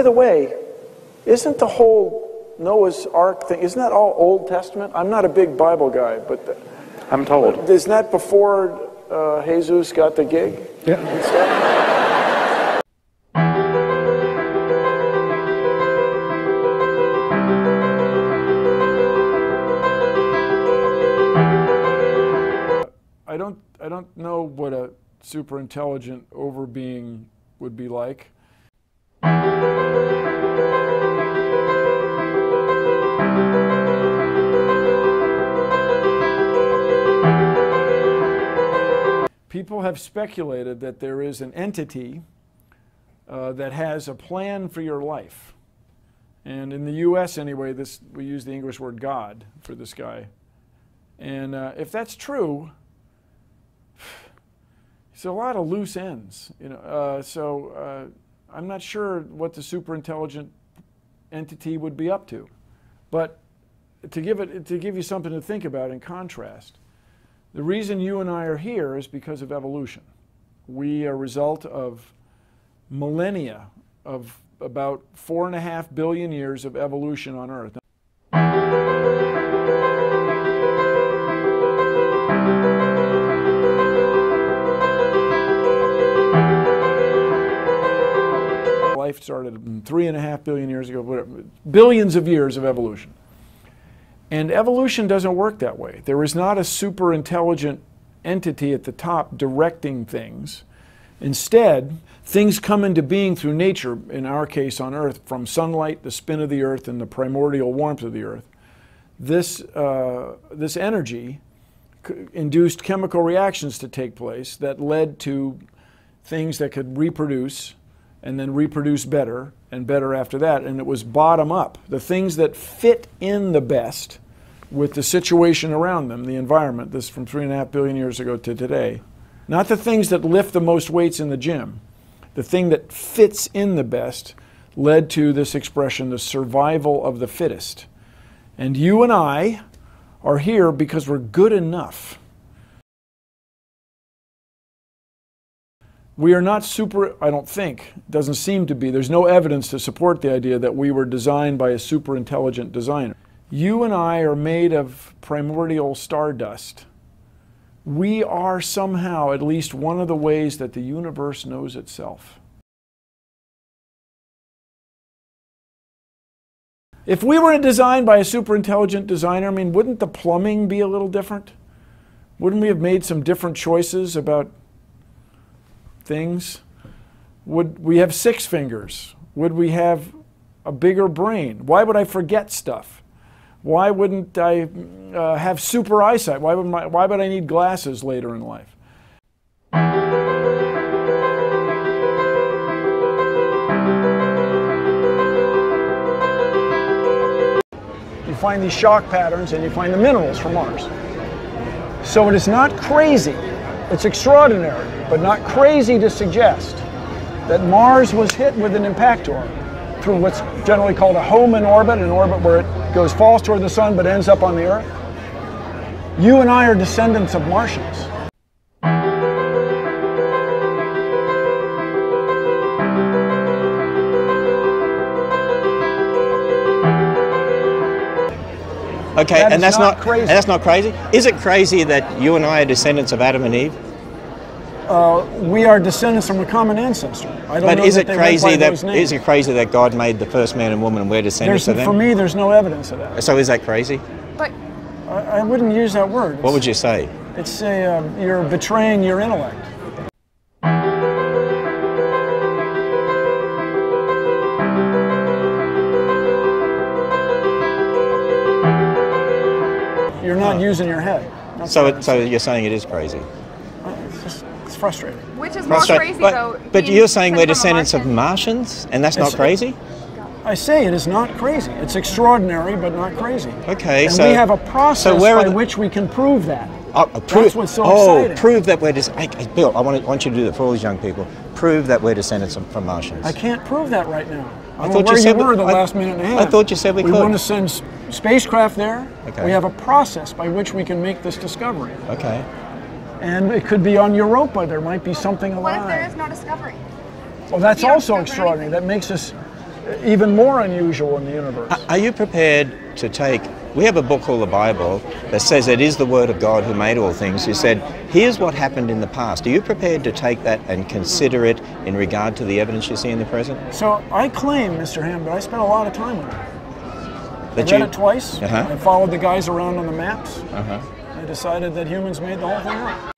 by the way, isn't the whole Noah's Ark thing, isn't that all Old Testament? I'm not a big Bible guy, but I'm told. Isn't that before Jesus got the gig? Yeah. And stuff? I don't know what a super intelligent overbeing would be like. People have speculated that there is an entity that has a plan for your life. And in the US anyway, we use the English word God for this guy. And if that's true, it's a lot of loose ends, you know. I'm not sure what the super intelligent entity would be up to, but to give you something to think about in contrast, the reason you and I are here is because of evolution. We are a result of millennia of about 4.5 billion years of evolution on Earth. Life started 3.5 billion years ago, whatever, billions of years of evolution. And evolution doesn't work that way. There is not a super intelligent entity at the top directing things. Instead, things come into being through nature, in our case on Earth, from sunlight, the spin of the Earth, and the primordial warmth of the Earth. This energy induced chemical reactions to take place that led to things that could reproduce and then reproduce better and better after that, and it was bottom up. The things that fit in the best with the situation around them, the environment, this from 3.5 billion years ago to today. Not the things that lift the most weights in the gym. The thing that fits in the best led to this expression, the survival of the fittest. And you and I are here because we're good enough. We are not super, I don't think, doesn't seem to be. There's no evidence to support the idea that we were designed by a super intelligent designer. You and I are made of primordial stardust. We are somehow at least one of the ways that the universe knows itself. If we were designed by a super intelligent designer, I mean, wouldn't the plumbing be a little different? Wouldn't we have made some different choices about things? Would we have 6 fingers? Would we have a bigger brain? Why would I forget stuff? Why wouldn't I have super eyesight? Why would I need glasses later in life? You find these shock patterns and you find the minerals from Mars. So it is not crazy. It's extraordinary, but not crazy to suggest that Mars was hit with an impactor through what's generally called a Hohmann orbit, an orbit where it falls toward the sun but ends up on the Earth. You and I are descendants of Martians. Okay, and that's not crazy. And that's not crazy? Is it crazy that you and I are descendants of Adam and Eve? We are descendants from a common ancestor. I don't know is that it they went crazy by that those names. is it crazy that God made the first man and woman and we're descendants of them? For me, there's no evidence of that. So is that crazy? But I wouldn't use that word. What would you say? It's you're betraying your intellect. You're not using your head. So you're saying it is crazy? It's frustrating. which is more crazy though? But you're saying we're descendants of Martians, and that's not crazy? I say it is not crazy. It's extraordinary, but not crazy. Okay, and we have a process by which we can prove that. That's what's so exciting. Prove that we're Bill, I want you to do that for all these young people. Prove that we're descendants from Martians. I can't prove that right now. I thought don't know where you said you were the last minute and a half. I thought you said we could. We want to send spacecraft there. Okay. We have a process by which we can make this discovery. Okay. And it could be on Europa. There might be something alive. What if there is no discovery? Well, that's also extraordinary. That makes us even more unusual in the universe. Are you prepared to take, we have a book called the Bible that says it is the Word of God who made all things, who said, here's what happened in the past. Are you prepared to take that and consider it in regard to the evidence you see in the present? So I claim, Mr. Ham, that I spent a lot of time with it. That I read it twice. Uh-huh. I followed the guys around on the maps. Uh-huh. I decided that humans made the whole thing up.